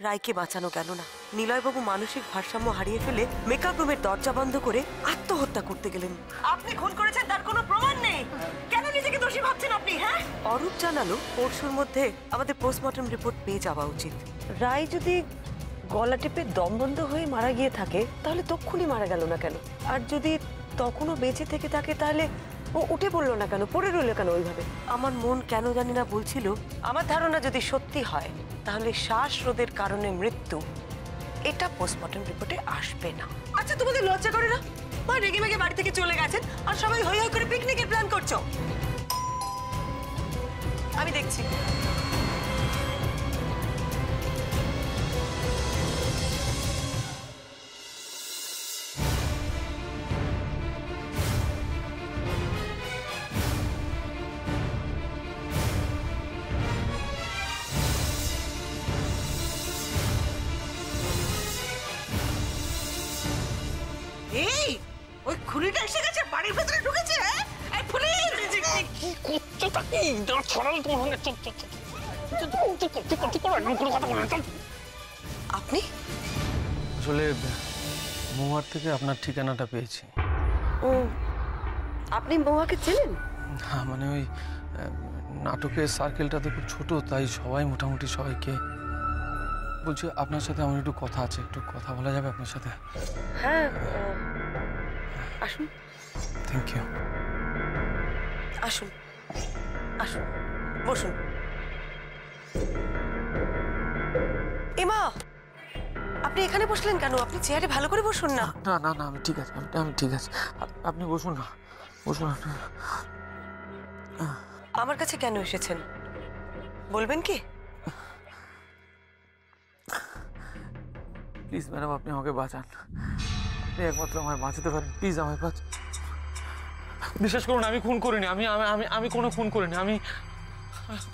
রায়কে বাঁচানো গেল না। নিলয়বাবু মানসিক ভারসাম্য হারিয়ে ফেলে মেকআপ রুমের দরজা বন্ধ করে আত্মহত্যা করতে গেলেন। আপনি খুন করেছেন তার কোনো প্রমাণ নেই, কেন নিজেকে দোষী ভাবছেন আপনি? হ্যাঁ, অরূপ জানালো পরশুর মধ্যে আমাদের পোস্টমর্টম রিপোর্ট পেয়ে যাওয়া উচিত। রায় যদি গলা টিপে দম বন্ধ হয়ে মারা গিয়ে থাকে তাহলে তক্ষুনি মারা গেল না কেন? আর যদি তখনও বেঁচে থেকে থাকে তাহলে ও উঠে পড়লো না কেন, পড়ে রইল কেন ওইভাবে? আমার মন কেন জানি না বলছিল আমার ধারণা যদি সত্যি হয় তাহলে শ্বাসরোধের কারণে মৃত্যু, এটা পোস্টমর্টম রিপোর্টে আসবে না। আচ্ছা, তোমাদের লজ্জা করে না? মা রেগে মেগে বাড়ি থেকে চলে গেছেন আর সবাই হই হই করে পিকনিকের প্ল্যান করছো। আমি দেখছি। এই ওই খুনিটা এসে গেছে, বাড়ির ভেতরে ঢুকেছে। এই পুলিশ কি করছো? তাকে না ছড়াল তোমার সঙ্গে। আপনি আসলে মহুয়ার থেকে আপনার ঠিকানাটা পেয়েছি। ও, আপনি মহুয়াকে চেনেন? না, মানে ওই নাটকের সার্কেলটা তো খুব ছোট, তাই সবাই মোটামুটি সবাইকে। বলছি আপনার সাথে আমার একটু কথা আছে, একটু কথা বলা যাবে আপনার সাথে? হ্যাঁ, আসুন। Thank you. আসুন আসুন, বসুন। এমা, আপনি এখানে বসলেন কেন? আপনি চেয়ারে ভালো করে বসুন না। না না না, আমি ঠিক আছে, আমি ঠিক আছে। আপনি বসুন না, বসুন আপনি। আমার কাছে কেন এসেছেন বলবেন কি? প্লিজ ম্যাডাম, আপনি আমাকে বাঁচান। আপনি একমাত্র আমায় বাঁচাতে পারেন, প্লিজ আমায় বাঁচান। বিশ্বাস করুন, আমি খুন করিনি। আমি আমি আমি কোনো খুন করিনি। আমি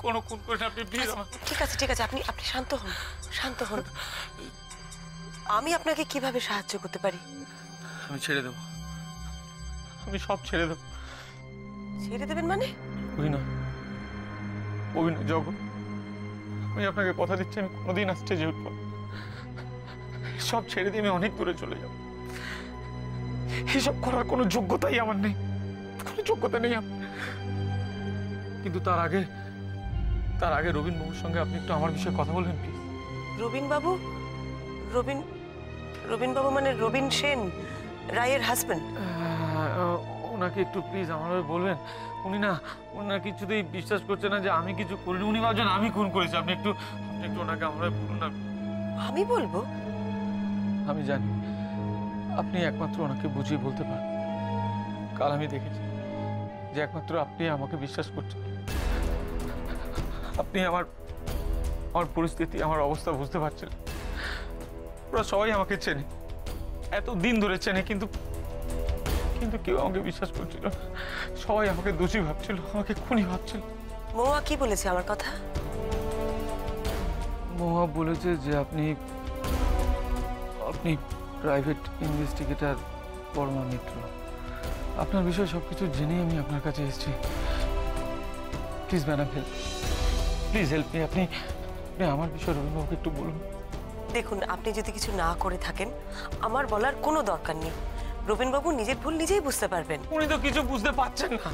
কোনো খুন করিনি। আপনি প্লিজ আমার। ঠিক আছে ঠিক আছে, আপনি আপনি শান্ত হন, শান্ত হন। আমি আপনাকে কিভাবে সাহায্য করতে পারি? আমি ছেড়ে দেবো, আমি সব ছেড়ে দেবো। ছেড়ে দেবেন মানে? অভিনয়, অভিনয় জগৎ। আমি আপনাকে কথা দিচ্ছি, আমি কোনোদিন আর স্টেজে উঠবো না। সব ছেড়ে দিয়ে আমি অনেক দূরে চলে যাব। এসব করার কোনো যোগ্যতাই আমার নেই, কোনো যোগ্যতা নেই আমার। কিন্তু তার আগে রবীন বাবুর সঙ্গে আপনি একটু আমার বিষয়ে কথা বলবেন প্লিজ। রবীন বাবু? রবীন বাবু মানে রবীন সেন, রায়ের হাজবেন্ড? ওনাকে একটু প্লিজ আমার বলবেন। ওনার কিছুতেই বিশ্বাস করছে না যে আমি কিছু করিনি। উনি ভাবছেন আমি খুন করেছি। আপনি একটু ওনাকে আমার বলুন না। আমি বলবো? আমি জানি আপনি একমাত্র ওনাকে বুঝিয়ে বলতে পারেন। কাল আমি দেখেছি যে একমাত্র আপনি আমাকে বিশ্বাস করছেন। আপনি আমার পরিস্থিতি, আমার অবস্থা বুঝতে পারছেন। ওরা সবাই আমাকে চেনে, এত দিন ধরে চেনে, কিন্তু কেউ আমাকে বিশ্বাস করছিল। সবাই আমাকে দোষী ভাবছিল, আমাকে খুনি ভাবছিল। মহুয়া কি বলেছে আমার কথা? মহুয়া বলেছে যে আপনি প্রাইভেট ইনভেস্টিগেটর পরমা মিত্র। আপনার বিষয়ে সবকিছু জেনেই আমি আপনার কাছে এসেছি। Please madam, help, please help me. আপনি আমার বিষয়ে রবীন্দ্রবাবুকে একটু বলুন। দেখুন, আপনি যদি কিছু না করে থাকেন আমার বলার কোনো দরকার নেই। রবীনবাবু নিজের ভুল নিজেই বুঝতে পারবেন। উনি তো কিছু বুঝতে পারছেন না,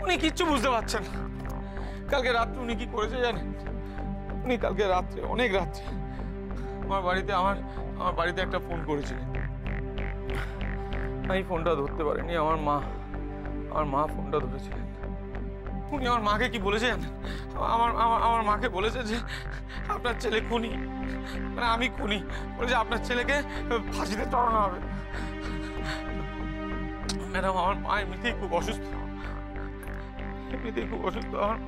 উনি কিচ্ছু বুঝতে পারছেন না। কালকে রাত্রে উনি কি করেছে জানেন? উনি কালকে রাত্রে, অনেক রাত্রে আমার বাড়িতে একটা ফোন করেছিলেন। আমি ফোনটা ধরতে পারিনি। আমার মা ফোনটা ধরেছিলেন। উনি আমার মাকে কি বলেছে জানেন? আমার মাকে বলেছে যে আপনার ছেলে খুনি, মানে আমি খুনি। বলেছে আপনার ছেলেকে ফাঁসিতে চড়ানো হবে। ম্যাডাম, আমার মা এমনিতেই খুব অসুস্থ। আমার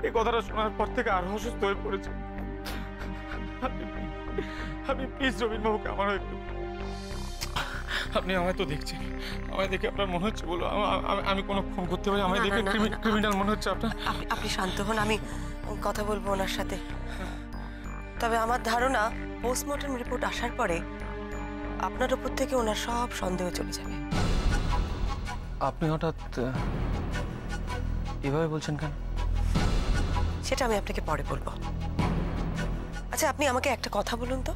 এই কথাটা শোনার পর থেকে আরো অসুস্থ হয়ে পড়েছে। আপনি প্লিজ রবীন্দ্রবাবুকে আমার একটু, আপনি আমায় তো দেখছেন, আমায় দেখে আপনার মনে হচ্ছে বলো আমি কোনো খুন করতে পারি? আমায় দেখে ক্রিমিনাল মনে হচ্ছে আপনার? আপনি শান্ত হন, আমি কথা বলবো ওনার সাথে। তবে আমার ধারণা পোস্টমর্টম রিপোর্ট আসার পরে আপনার উপর থেকে ওনার সব সন্দেহ চলে যাবে। আপনি হঠাৎ এভাবে বলছেন কেন? সেটা আমি আপনাকে পরে বলবো। আচ্ছা, আপনি আমাকে একটা কথা বলুন তো,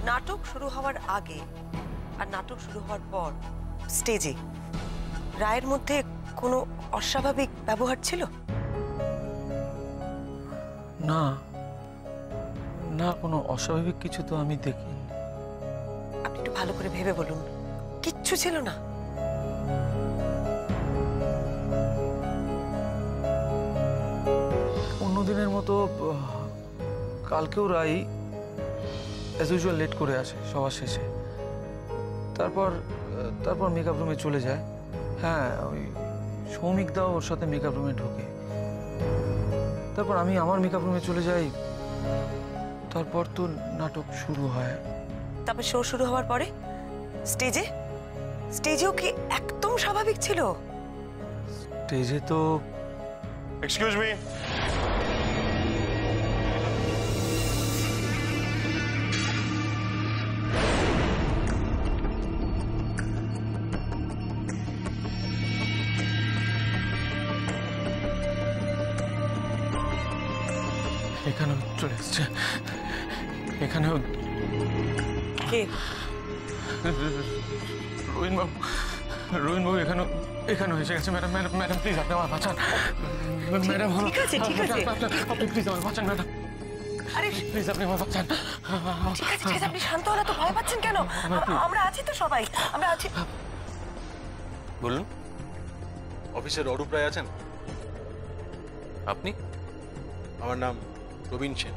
নাটক শুরু হওয়ার আগে আর নাটক শুরু হওয়ার পর স্টেজে রায়ের মধ্যে কোনো অস্বাভাবিক ব্যবহার ছিল? না না, কোনো অস্বাভাবিক কিছু তো আমি দেখিনি। আপনি একটু ভালো করে ভেবে বলুন, কিচ্ছু ছিল না? অন্যদিনের মতো কালকেও রাই অ্যাজ ইউজুয়াল লেট করে আসে সবার শেষে। তারপর মেকআপ রুমে চলে যায়। হ্যাঁ, ওই সৌমিকদাও ওর সাথে মেকআপ রুমে ঢোকে। তারপর আমি আমার মেকআপ রুমে চলে যাই। তারপর তো নাটক শুরু হয়। তারপর শো শুরু হওয়ার পরে স্টেজেও কি একদম স্বাভাবিক ছিল? স্টেজে তো এক্সকিউজ মি, এখানেও চলে এসছে। এখানেও কে? রোহিণবাবু এখানেও এসে গেছে। ম্যাডাম ম্যাডাম ম্যাডাম প্লিজ আপনি আমার বাঁচান। ম্যাডাম ঠিক আছে, ঠিক আছে। আপনি প্লিজ আমার বাঁচান ম্যাডাম, আরে প্লিজ আপনি আমার বাঁচান। ঠিক আছে, ঠিক আছে, আপনি শান্ত হন, তো ভয় পাচ্ছেন কেন? আমরা আছি তো সবাই, আমরা আছি। বলুন। অফিসের অরূপ রায় আছেন? আপনি? আমার নাম রবীন সেন।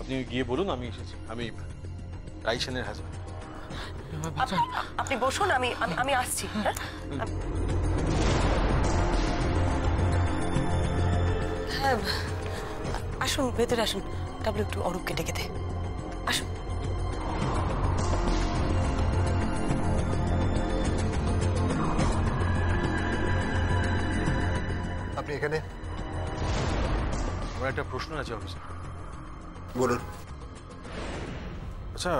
আপনি গিয়ে বলুন আমি এসেছি। আমি রাই সেনের হাজবেন্ড। আপনি বসুন, আমি আসছি। হ্যাঁ, আসুন, ভেতরে আসুন। ডাবলু, একটু অরূপকে ডেকে দে। আসুন। আপনি এখানে? আমার একটা প্রশ্ন আছে অফিসে। বলুন। আচ্ছা,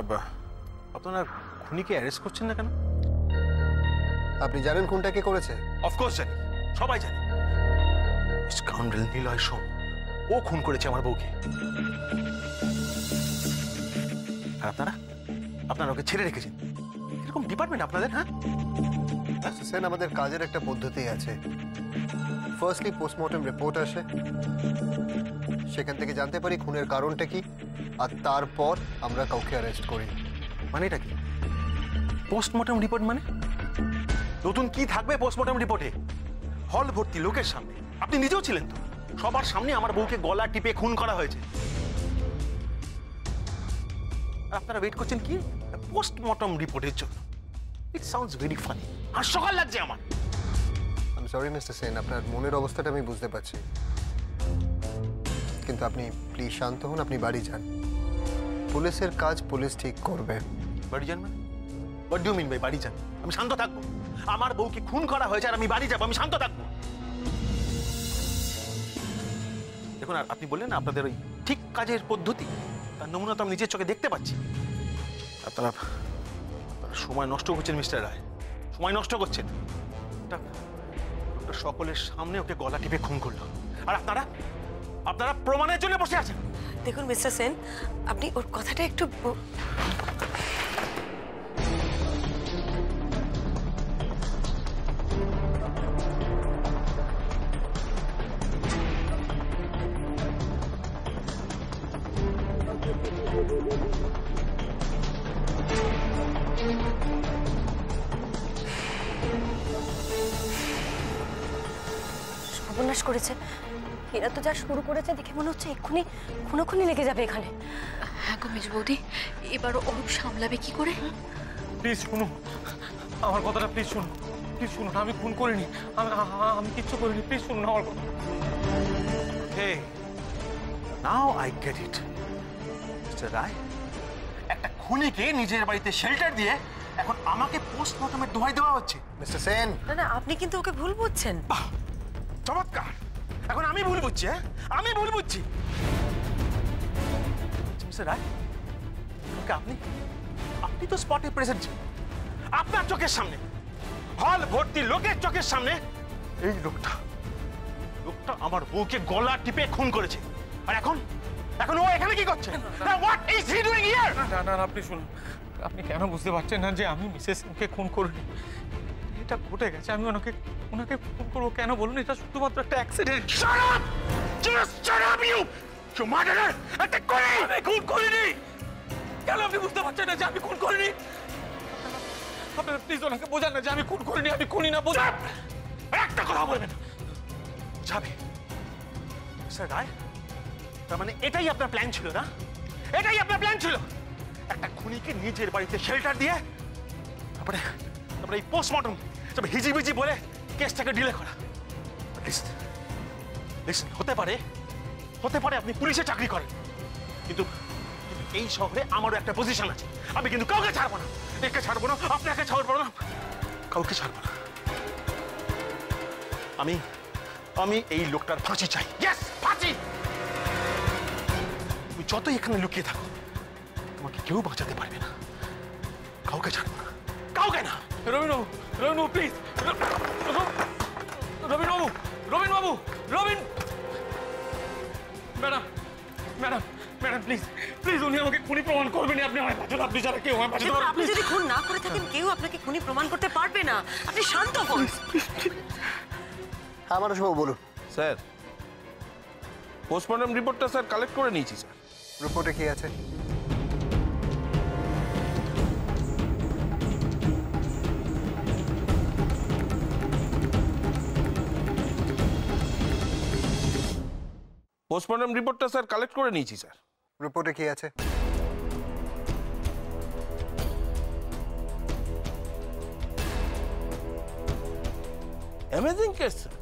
আপনারা খুনিকে অ্যারেস্ট করছেন না কেন? আপনি জানেন কোনটা কে করেছে? অফকোর্স জানি, সবাই জানি। স্কাউন্ডারেল নিলয় সোম, ও খুন করেছে আমার বউকে। আর আপনারা ওকে ছেড়ে রেখেছেন। এরকম ডিপার্টমেন্ট আপনাদের? হ্যাঁ সেন, আমাদের কাজের একটা পদ্ধতি আছে। ফার্স্টলি পোস্টমর্টম রিপোর্ট আসে, সেখান থেকে জানতে পারি খুনের কারণটা কি, আর তারপর আমরা কাউকে অ্যারেস্ট করি। মানে এটা কি পোস্টমর্টম রিপোর্ট? মানে নতুন কি থাকবে পোস্টমর্টম রিপোর্টে? হল ভর্তি লোকের সামনে, আপনি নিজেও ছিলেন তো, সবার সামনে আমার বউকে গলা টিপে খুন করা হয়েছে। আর আপনারা ওয়েট করছেন কি পোস্টমর্টম রিপোর্টের জন্য? It sounds very funny. হাস্যকর লাগছে আমার। আমি সরি মিস্টার সেন, আপনার মনের অবস্থাটা আমি বুঝতে পারছি, কিন্তু আপনি প্লিজ শান্ত হন, আপনি বাড়ি যান। পুলিশের কাজ পুলিশ ঠিক করবে। বাড়ি যান মানে? What do you mean by বাড়ি যান? আমি শান্ত থাকবো? আমার বউকে খুন করা হয়েছে আর আমি বাড়ি যাবো, আমি শান্ত থাকবো? দেখুন, আর আপনি বললেন না আপনাদের ওই ঠিক কাজের পদ্ধতি, তার নমুনা তো আমি নিজের চোখে দেখতে পাচ্ছি। আপনারা সময় নষ্ট করছেন মিস্টার রায়, সময় নষ্ট করছেন। সকলের সামনে ওকে গলা টিপে খুন করলো, আর আপনারা প্রমাণের জন্য বসে আছেন। দেখুন মিস্টার সেন, আপনি ওর কথাটা একটু সর্বনাশ করেছে। এরা তো যা শুরু করেছে দেখে মনে হচ্ছে এক্ষুনি খুনোখুনি লেগে যাবে এখানে। হ্যাঁ গো মেজ বৌদি, এবার অরূপ সামলাবে কি করে? প্লিজ শুনুন আমার কথাটা, প্লিজ শুনুন, প্লিজ শুনুন। আমি খুন করিনি, আমি কিচ্ছু করিনি, প্লিজ শুনুন আমার কথা। Hey, now I get it. Mister Roy, একটা খুনিকে নিজের বাড়িতে শেল্টার দিয়ে এখন আমাকে পোস্টমর্টমের দোহাই দেওয়া হচ্ছে। মিস্টার সেন, না না, আপনি কিন্তু ওকে ভুল বুঝছেন। বাহ, চমৎকার। এখন আমি ভুল বুঝছি? হ্যাঁ, আমি ভুল বুঝছি। মিস্টার রায়, আপনি তো স্পটে প্রেজেন্ট ছিলেন, আপনার চোখের সামনে, হল ভর্তি লোকের চোখের সামনে এই লোকটা আমার বউকে গলা টিপে খুন করেছে। আর এখন এখন ও এখানে কি করছে? What is he doing here? না না আপনি শুনুন, আপনি কেন বুঝতে পারছেন না যে আমি মিসেস সিংকে খুন করিনি? এটা ঘটে গেছে, আমি ওনাকে খুন করবো কেন বলুন? এটা শুধুমাত্র একটা accident. Shut up! Just shut up you! You murderer! এটা করে আমি খুন করিনি। কেন আপনি বুঝতে পারছেন না যে আমি খুন করিনি? আপনারা প্লিজ ওনাকে বোঝান না যে আমি খুন করিনি, আমি খুনি না। বোঝান, একটা কথা বলবেন না। যাবে স্যার রায়, তার মানে এটাই আপনার প্ল্যান ছিল না? এটাই আপনার প্ল্যান ছিল? একটা খুনিকে নিজের বাড়িতে শেল্টার দিয়ে তারপরে এই পোস্টমর্টম তবে হিজিবিজি বলে কেসটাকে ডিলে করা। লিসেন, হতে পারে আপনি পুলিশে চাকরি করেন, কিন্তু এই শহরে আমারও একটা পজিশন আছে। আমি কিন্তু কাউকে ছাড়বো না, একে ছাড়বো না, আপনাকে ছাড়বো না, কাউকে ছাড়বো না। আমি এই লোকটার ফাঁসি চাই। ইয়েস, ফাঁসি। তুমি যতই এখানে লুকিয়ে থাকো তোমাকে কেউ বাঁচাতে পারবে না। কাউকে ছাড়বো না, কাউকে না। Robin please, Robin Babu, madam please উনি আমাকে খুনি প্রমাণ করবেন। আপনি আমায় বাঁচান, আপনি ছাড়া কেউ আমায় বাঁচাতে পারবে না। আপনি যদি খুন না করে থাকেন কেউ আপনাকে খুনি প্রমাণ করতে পারবে না। আপনি শান্ত হন। হ্যাঁ মানসবাবু বলুন। স্যার, পোস্টমর্টম রিপোর্টটা স্যার কালেক্ট করে নিয়েছি স্যার। রিপোর্টে কি আছে? পোস্টমর্টম রিপোর্টটা স্যার কালেক্ট করে নিয়েছি স্যার। রিপোর্টে কি আছে? Amazing case sir,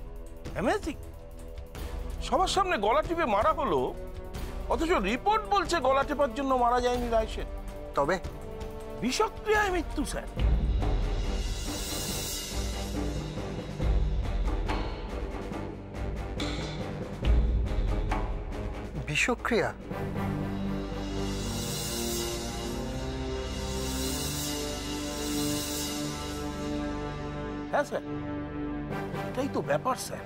amazing. সবার সামনে গলা টিপে মারা হলো, অথচ রিপোর্ট বলছে গলা টেপার জন্য মারা যায়নি রায় সেন। তবে বিষক্রিয়ায় মৃত্যু স্যার। বিষক্রিয়া? হ্যাঁ স্যার, এটাই তো ব্যাপার স্যার।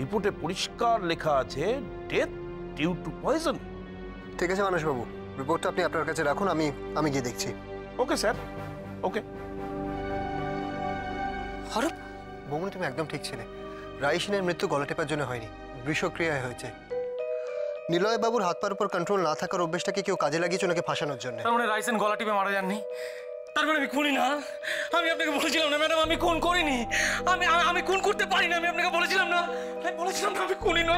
রিপোর্টে পরিষ্কার লেখা আছে ডেথ ডিউ টু পয়জন। ঠিক আছে মানসবাবু, রিপোর্টটা আপনি আপনার কাছে রাখুন, আমি গিয়ে দেখছি। ওকে স্যার, ওকে। হরপ, বৌমনি তুমি একদম ঠিক ছিলে। রাইসিনের মৃত্যু গলা টেপার জন্য হয়নি, বিষক্রিয়ায় হয়েছে। নিলয় বাবুর হাত পার উপর কন্ট্রোল না থাকার অভ্যেসটাকে কেউ কাজে লাগিয়েছে ওনাকে ফাঁসানোর জন্য। তার মানে রাইসেন গলা টিপে মারা যাননি? তার মানে আমি খুনি না? আমি আপনাকে বলেছিলাম না ম্যাডাম আমি খুন করিনি। আমি খুন করতে পারি না, আমি আপনাকে বলেছিলাম না? আমি বলেছিলাম না আমি খুনি না,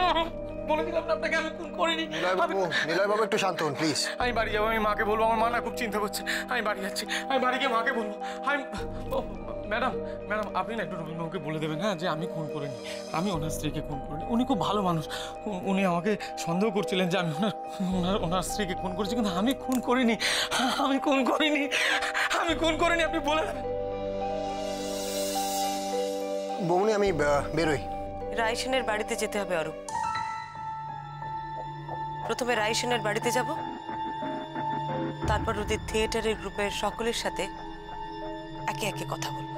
বলেছিলাম না আপনাকে আমি খুন করিনি। নিলয় বাবু একটু শান্ত হন প্লিজ। আমি বাড়ি যাবো, আমি মাকে বলবো। আমার মা না খুব চিন্তা করছে। আমি বাড়ি যাচ্ছি, আমি বাড়ি গিয়ে মাকে বলবো। ম্যাডাম আপনি না একটু রবীন্দ্রবাবুকে বলে দেবেন হ্যাঁ যে আমি খুন করিনি, আমি ওনার স্ত্রীকে খুন করিনি। উনি খুব ভালো মানুষ, উনি আমাকে সন্দেহ করছিলেন যে আমি ওনার স্ত্রীকে খুন করেছি, কিন্তু আমি খুন করিনি, আমি খুন করিনি। আপনি বলে দেবেন। বৌমনি আমি বেরোই। রাইসেনের বাড়িতে যেতে হবে অরূপ। প্রথমে রাইসেনের বাড়িতে যাব, তারপর ওদের থিয়েটারের গ্রুপের সকলের সাথে একে একে কথা বলবো।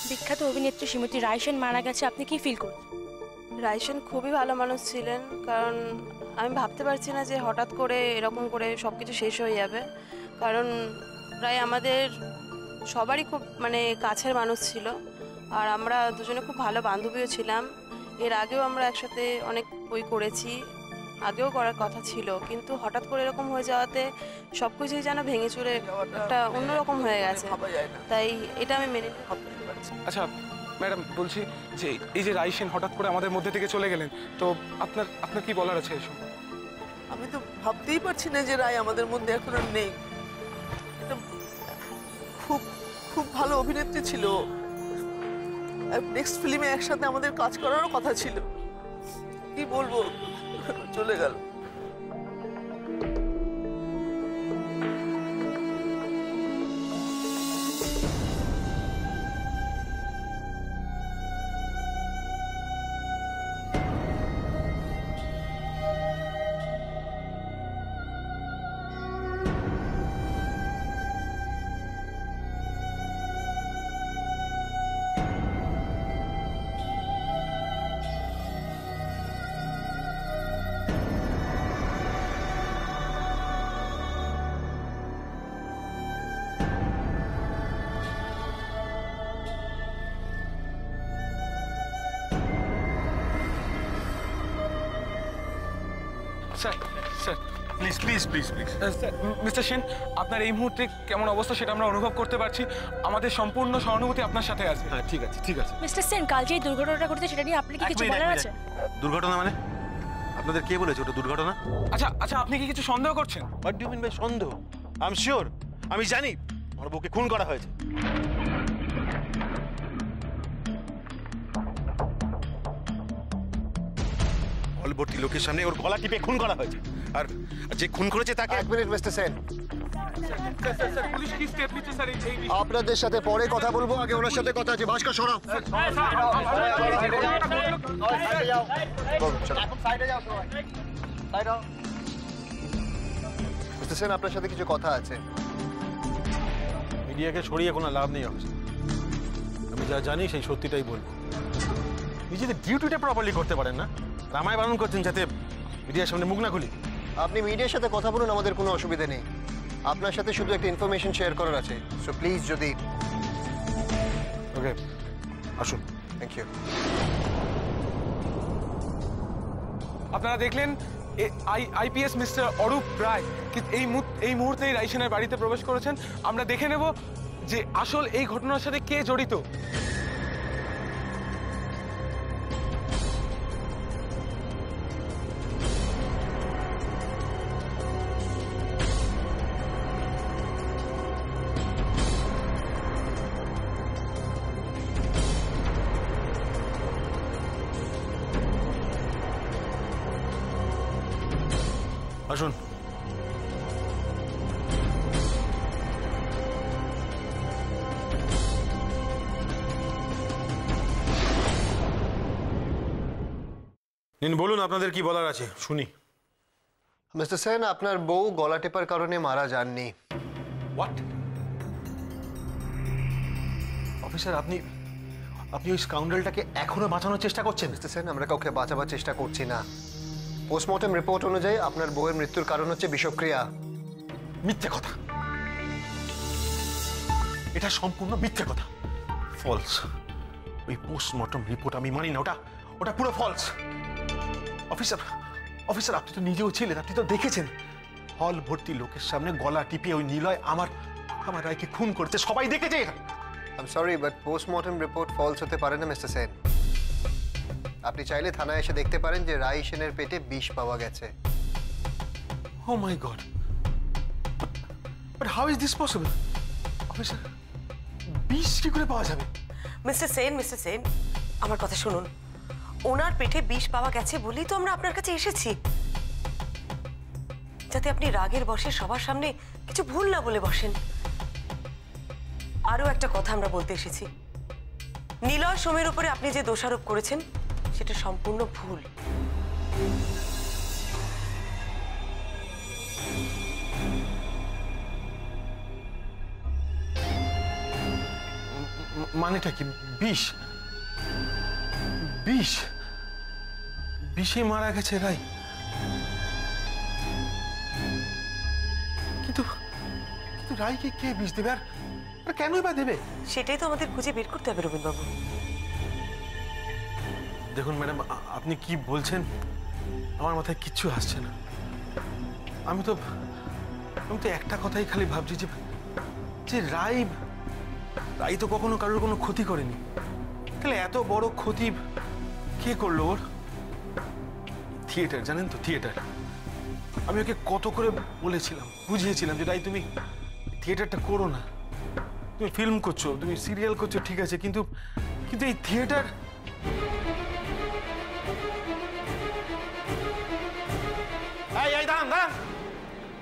বিখ্যাত অভিনেত্রী শ্রীমতী রায় সেন মারা গেছে, আপনি কি ফিল করছেন? রায় সেন খুবই ভালো মানুষ ছিলেন, কারণ আমি ভাবতে পারছি না যে হঠাৎ করে এরকম করে সব কিছু শেষ হয়ে যাবে। কারণ প্রায় আমাদের সবারই খুব কাছের মানুষ ছিল, আর আমরা দুজনে খুব ভালো বান্ধবীও ছিলাম। এর আগেও আমরা একসাথে অনেক বই করেছি, আগেও করার কথা ছিল, কিন্তু হঠাৎ করে এরকম হয়ে যাওয়াতে সব কিছুই যেন ভেঙে চুরে একটা অন্যরকম হয়ে গেছে। তাই এটা আমি মেনে নিতে পারছি। আচ্ছা ম্যাডাম, বলছি যে এই যে রায় সেন হঠাৎ করে আমাদের মধ্যে থেকে চলে গেলেন, তো আপনার কি বলার আছে এসব? আমি তো ভাবতেই পারছি না যে রায় আমাদের মধ্যে এখন আর নেই। খুব খুব ভালো অভিনেত্রী ছিল, নেক্সট ফিল্মে একসাথে আমাদের কাজ করারও কথা ছিল। কি বলবো, চলে গেল। Sir sir please please please please sir mister Sen, আপনার এই মুহূর্তে কেমন অবস্থা সেটা আমরা অনুভব করতে পারছি। আমাদের সম্পূর্ণ সহানুভূতি আপনার সাথে আছে। হ্যাঁ ঠিক আছে ঠিক আছে। মিস্টার সেন, কাল যে দুর্ঘটনাটা ঘটেছে সেটা নিয়ে আপনি কি কিছু বলার আছে? দুর্ঘটনা মানে আপনাদের কে বলেছে ওটা দুর্ঘটনা? আচ্ছা আচ্ছা, আপনি কি কিছু সন্দেহ করছেন? What do you mean by সন্দেহ? আই এম শিওর, আমি জানি আমার বউকে খুন করা হয়েছে। হলভর্তি লোকের সামনে ওর গলা টিপে খুন করা হয়েছে, আর যে খুন করেছে তাকে। এক মিনিট মিস্টার সেন, পুলিশ কি স্টেপ নিচ্ছে স্যার? আপনাদের সাথে পরে কথা বলবো, আগে ওনার সাথে কথা আছে। ভাস্কর সরাও। মিস্টার সেন, আপনার সাথে কিছু কথা আছে। মিডিয়াকে সরিয়ে কোনো লাভ নেই অফিসার, আমি যা জানি সেই সত্যিটাই বলবো। নিজেদের ডিউটিটা প্রপারলি করতে পারেন না, আমায় বারণ করছেন যাতে মিডিয়ার সামনে মুখ না খুলি। আপনি মিডিয়ার সাথে কথা বলুন, আমাদের কোনো অসুবিধা নেই। আপনার সাথে শুধু একটা ইনফরমেশন শেয়ার করার আছে, সো প্লিজ যদি। ওকে আসুন। Thank you. আপনারা দেখলেন আইপিএস মিস্টার অরূপ রায় এই মুহূর্তেই রাইসেনের বাড়িতে প্রবেশ করেছেন। আমরা দেখে নেব যে আসল এই ঘটনার সাথে কে জড়িত। আসুন। নিন বলুন, আপনাদের কি বলার আছে শুনি। মিস্টার সেন, আপনার বউ গলা টেপার কারণে মারা যাননি। হোয়াট? অফিসার, আপনি ওই স্কাউন্ডালটাকে এখনো বাঁচানোর চেষ্টা করছেন? মিস্টার সেন, আমরা কাউকে বাঁচাবার চেষ্টা করছি না। পোস্টমর্টম রিপোর্ট অনুযায়ী আপনার বউয়ের মৃত্যুর কারণ হচ্ছে বিষক্রিয়া। মিথ্যে কথা, এটা সম্পূর্ণ মিথ্যে কথা, ফলস। ওই পোস্টমর্টম রিপোর্ট আমি মানি না, ওটা পুরো ফলস। অফিসার আপনি তো নিজেও ছিলেন, আপনি তো দেখেছেন হল ভর্তি লোকের সামনে গলা টিপিয়ে ওই নিলয় আমার রায়কে খুন করেছে, সবাই দেখেছে এটা। I am sorry, but postmortem report false হতে পারে না মিস্টার সেন। আপনি চাইলে থানায় এসে দেখতে পারেন যে রাই সেনের পেটে বিষ পাওয়া গেছে। Oh my god, but how is this possible? Officer, বিষ কি করে পাওয়া যাবে? মিস্টার সেন, আমার কথা শুনুন। ওনার পেটে বিষ পাওয়া গেছে বলেই তো আমরা আপনার কাছে এসেছি, যাতে আপনি রাগের বশে সবার সামনে কিছু ভুল না বলে বসেন। আরো একটা কথা আমরা বলতে এসেছি, নিলয় সোমের উপরে আপনি যে দোষারোপ করেছেন সেটা সম্পূর্ণ ভুল। মানেটা কি? বিষ? বিষ? বিষে মারা গেছে রাই? কিন্তু রাইকে কে বিষ দেবে, আর কেনই বা দেবে? সেটাই তো আমাদের খুঁজে বের করতে হবে রবীন্দ্রবাবু। দেখুন ম্যাডাম, আপনি কি বলছেন আমার মাথায় কিচ্ছু আসছে না। আমি তো একটা কথাই খালি ভাবছি যে রাই তো কখনো কারোর কোনো ক্ষতি করেনি, তাহলে এত বড় ক্ষতি কে করলো ওর? থিয়েটার, জানেন তো, থিয়েটার। আমি ওকে কত করে বলেছিলাম, বুঝিয়েছিলাম যে রাই তুমি থিয়েটারটা করো না, তুমি ফিল্ম করছো, তুমি সিরিয়াল করছো, ঠিক আছে, কিন্তু এই থিয়েটার।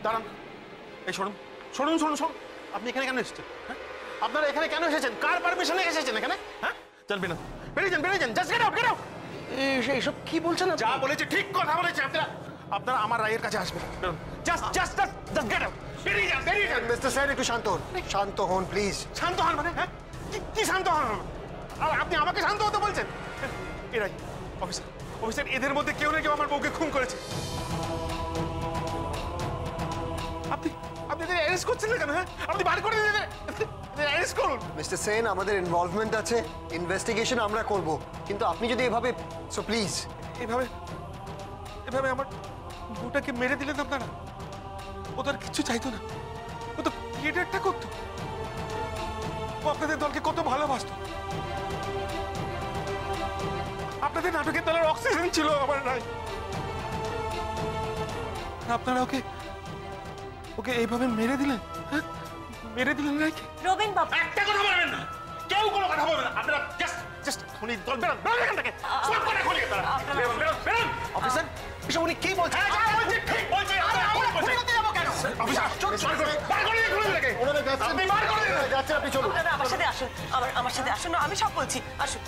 দাঁড়ান, এই শুনুন, আপনি এখানে কেন এসেছেন? আপনারা এখানে কেন এসেছেন? কার পারমিশনে এসেছেন এখানে? হ্যাঁ, জানবেন না, বেরিয়ে যান, জাস্ট গেট আউট। এইসব কি বলছেন? যা বলেছে ঠিক কথা বলেছে। আপনারা আমার রায়ের কাছে আসবেন, জাস্ট গেট আউট, বেরিয়ে যান। মিস্টার সেন, একটু শান্ত হন প্লিজ। শান্ত হন মানে? হ্যাঁ, কি শান্ত হন? আপনি আমাকে শান্ত হতে বলছেন? এরাই অফিসার, এদের মধ্যে কেউ না কেউ আমার বউকে খুন করেছে। আপনি এদের অ্যারেস্ট করছেন না কেন? হ্যাঁ, আপনি বার করে দিন, অ্যারেস্ট করুন। মিস্টার সেন, আমাদের ইনভলভমেন্ট আছে, ইনভেস্টিগেশন আমরা করব, কিন্তু আপনি যদি এভাবে, সো প্লিজ। এভাবে বউটাকে মেরে দিলেন আপনারা। ও তো আর কিচ্ছু চাইতো না, ও তো থিয়েটারটা করতো। ও আপনাদের দলকে কত ভালোবাসতো। আপনাদের নাটকের দলের অক্সিজেন ছিল আমার রায়। আপনারা ওকে ওকে এইভাবে মেরে দিলেন, হ্যাঁ? মেরে দিলেন রায়কে। রবিন বাবু, একটা কথা বলবেন না, কেউ কোনো কথা বলবেন না। আপনারা জাস্ট খুনির দল বেরোন, বেরোন এখান থেকে। সব কথা খুলি আপনারা। বেরোন, বেরোন, বেরোন। অফিসার, এসব উনি কি বলছেন? হ্যাঁ, যা বলছি ঠিক বলছি। আমরা খুনি করতে যাবো কেন? অফিসার, বার করে দিন খুনি থেকে। ওনারা যাচ্ছেন, আপনি বার করে দিন। যাচ্ছেন, আপনি চলুন। আপনারা আমার সাথে আসুন, আমার সাথে আসুন, আমি সব বলছি, আসুন।